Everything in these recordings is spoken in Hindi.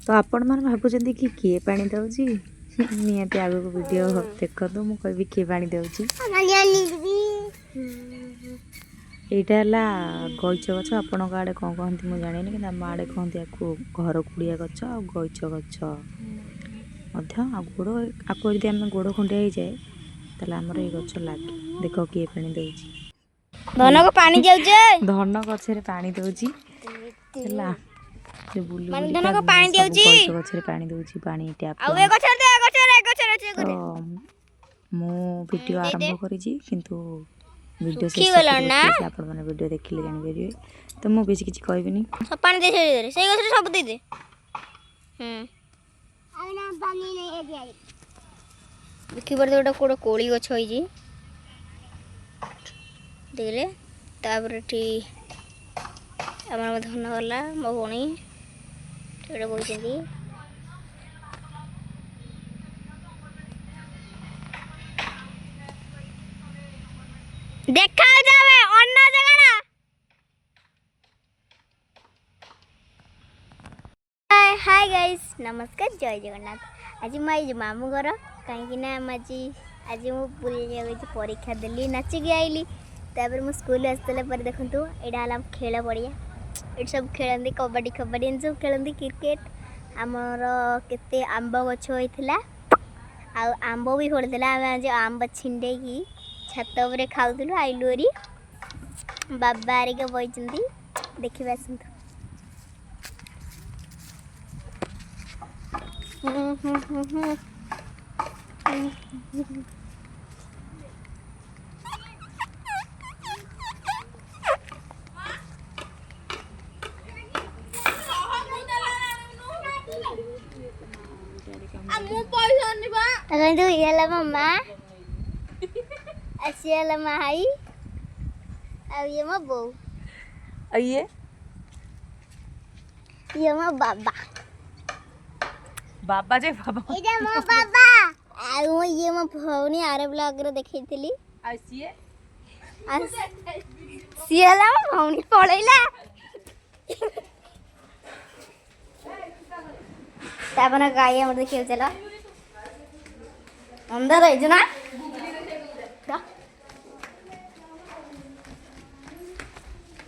तो आपण मैंने भावुं कि किए पानी दौची निहाती आगक वीडियो देखु मु कहि किए पानी दौची यहाँ गईच गछ आपण आड़े कौन कहती मुझे जानी कि आम आड़े कहती आपको घर कुड़िया गछ आ गईच गछ गोड़ आपको जब आम गोड़ खंडिया हो जाए ताले आमर ये गछ लगे देख किए पानी दौची धन को पानी जाउचे धन गछरे पानी दौची है धन को पानी जाउची गछरे पानी दौची पानी टैप आ ए गछरे दे गछरे मु वीडियो आरंभ करी किंतु वीडियो सुखी गलन ना आपण माने वीडियो देखिले जानि परिबे तो मु बेसी किछि कहबिनी सब पानी दे दे सही गछरे सब दे दे आ ना पानी नहीं ए दिया देखि पर गोटा कोड़ कोली गछ होई जी देखले तापर ठी हमर धन गला मो भणी एटा बोलछी देखा जावे अन्ना जगह हाय गाइस नमस्कार जय जगन्नाथ आज मैं मामू घर कहीं आज मु बुले परीक्षा देली नाचिक आईली तापर मु स्कूल आसला पर देखु यहाँ खेल पड़िया ये सब खेलती कबड्डी कबड्डी इन सब खेलती क्रिकेट आमर केते आंब गछ होइथिला आ आंब भी फड़ता आम आज आंब छिंडे की छत उपरे खाऊलु आइलुरी बाबा आरिका बइचंती देखि आसंतु आमु पैसा निबा अगन तू येला मम्मा असियाला माई अब ये मो बो ये मो बाबा बाबा जे बाबा इधर मो बाबा आ ये मो भौनी आरे ब्लॉग रे देखैतिली आसीए सियाला भौनी पळैला तापना गाय हमर देखियो चला अंदर है जना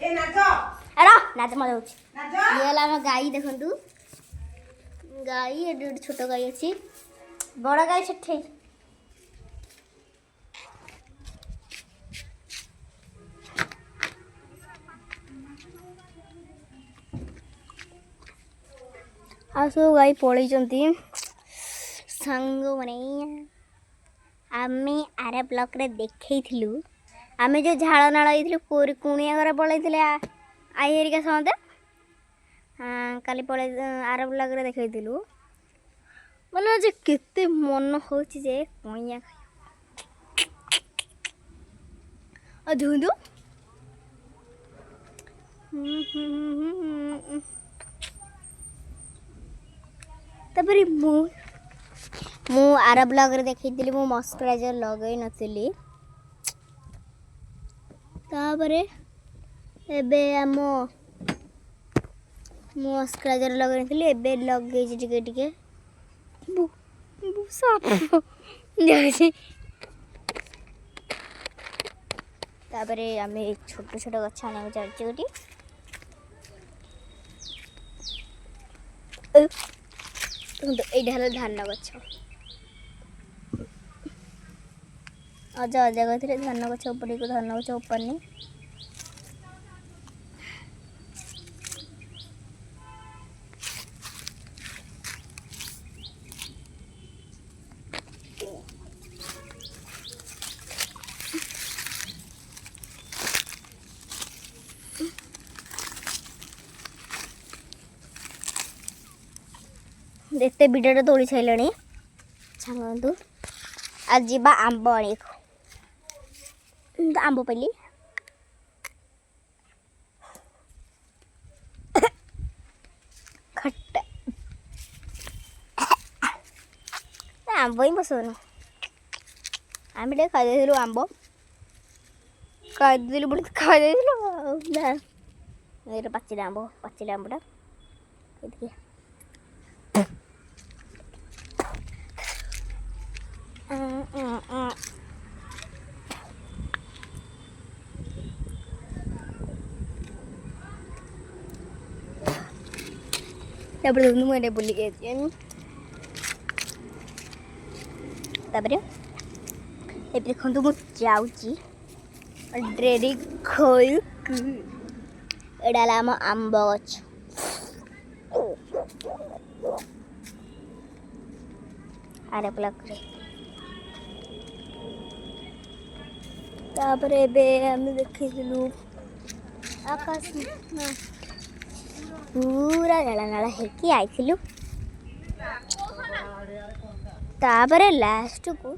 ए नाच अरे नाच मजा होची ये वाला हम गाई देखंतु गाई एडे छोट गाई अछि बड़ा गाई छठे आ सब गाई पळै जंती संग मने आमे आरे ब्लॉक रे देखैथिलु आमे जो झाड़ नाल आइथिलु कोरी कुणिया घर पळैथिले आई हेरिका समते काली पळे आर ब्लॉक रे देखैथिलु बोले जे केते मन होची जे कुणिया आ धुंदु तबरी मु आर ब्लॉग रे देखैथिलि मु मॉइश्चराइजर लगै नथिली तापरे एबे आमो मॉइश्चराइजर लगै नथिली एबे लगै छि टिके टिके साफ जाछि तापरे आमे छोट छोट गछ आने जाछि गोटी ए ढाल धान गछ अजा अजा गथिले धान गछ ऊपर को धान गछ ऊपर नहीं देखते वीडियो तोड़ी सारे छाणु आज जा आंब आने आंब पहली खट्टा आंब ही पसंद आम खाई आंब खाई बोले खाई पाचिला आंबटा ତାପରେ ମୁଁ ଏଇଟା ବୁଲିକି ଆସିଛି ତାପରେ ଏବେ ଦେଖନ୍ତୁ ମୁଁ ଯାଉଛି ଡ୍ରେଡି ଖୋଇକି ଏଇଟା ହେଲା ଆମ ଆମ୍ବ ଗଛ ଆରେ ବ୍ଲକରେ ତାପରେ ଏବେ ଆମେ ଦେଖିଥିଲୁ ଆକାଶ ପୁରା ନାଳ ନାଳ ହେଇକି ଆଇଥିଲୁ ତାପରେ ଲାଷ୍ଟକୁ